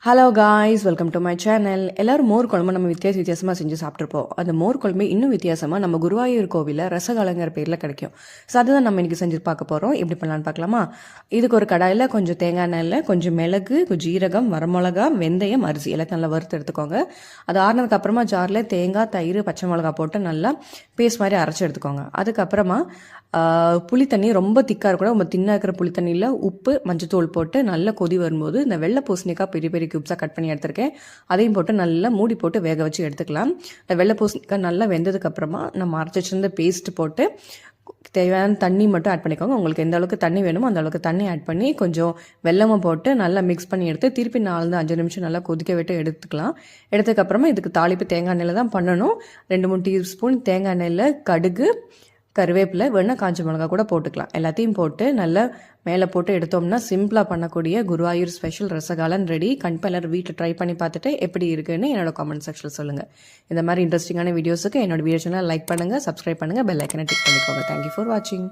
Hello guys, welcome to my channel. எல்லோரும் மோர் குழம்பு நம்ம வித்தியாசமாக செஞ்சு சாப்பிட்ருப்போம். அந்த மோர் குழம்பு இன்னும் வித்தியாசமாக நம்ம குருவாயூர் கோவிலில் ரசகாலங்கிற பேரில் கிடைக்கும். ஸோ அதுதான் நம்ம இன்றைக்கி செஞ்சு பார்க்க போகிறோம். எப்படி பண்ணலான்னு பார்க்கலாமா? இதுக்கு ஒரு கடாயில் கொஞ்சம் தேங்காய் எண்ணெயில் கொஞ்சம் மிளகு, ஜீரகம், வரமிளகா, வெந்தயம், அரிசி எல்லாத்தையும் நல்லா வறுத்து எடுத்துக்கோங்க. அது ஆறினதுக்கு அப்புறமா ஜாரில் தேங்காய், தயிர், பச்சை மிளகா போட்டு நல்லா பேஸ்ட் மாதிரி அரைச்சி எடுத்துக்கோங்க. அதுக்கப்புறமா புளி தண்ணி ரொம்ப திக்காக இருக்கக்கூடாது, ரொம்ப தின்னாக இருக்கிற புளி தண்ணியில் உப்பு, மஞ்சத்தூள் போட்டு நல்லா கொதி வரும்போது இந்த வெள்ளை பூசணிக்காய் பெரிய பெரிய கியூப்ஸாக கட் பண்ணி எடுத்திருக்கேன். அதையும் போட்டு நல்லா மூடி போட்டு வேக வச்சு எடுத்துக்கலாம். இந்த வெள்ளை பூசணிக்காய் நல்லா வெந்ததுக்கப்புறமா நம்ம அரைச்சி வச்சிருந்த பேஸ்ட் போட்டு தேவையான தண்ணி மட்டும் ஆட் பண்ணிக்கோங்க. உங்களுக்கு எந்த அளவுக்கு தண்ணி வேணுமோ அந்த அளவுக்கு தண்ணி ஆட் பண்ணி கொஞ்சம் வெல்லமும் போட்டு நல்லா மிக்ஸ் பண்ணி எடுத்து திருப்பி 4-5 நிமிஷம் நல்லா கொதிக்க விட்டு எடுத்துக்கலாம். எடுத்ததுக்கப்புறமா இதுக்கு தாளிப்பு தேங்காய் எண்ணெயில் தான் பண்ணணும். 2-3 டீஸ்பூன் தேங்காய் எண்ணெயில் கடுகு, கருவேப்பிலை, வேணால் காஞ்ச மிளகா கூட போட்டுக்கலாம். எல்லாத்தையும் போட்டு நல்லா மேலே போட்டு எடுத்தோம்னா சிம்பிளாக பண்ணக்கூடிய குருவாயூர் ஸ்பெஷல் ரசகாலன் ரெடி. கண்டிப்பாக எல்லோரும் வீட்டில் ட்ரை பண்ணி பார்த்துட்டு எப்படி இருக்குன்னு என்னோட காமெண்ட் செக்ஷனில் சொல்லுங்கள். இந்த மாதிரி இன்ட்ரெஸ்டிங்கான வீடியோஸுக்கு என்னோட வீடியோ சேனல் லைக் பண்ணுங்கள், சப்ஸ்கிரைப் பண்ணுங்கள், பெல் ஐக்கனை டிக் பண்ணிக்கோங்க. தேங்க்யூ ஃபார் வாட்சிங்.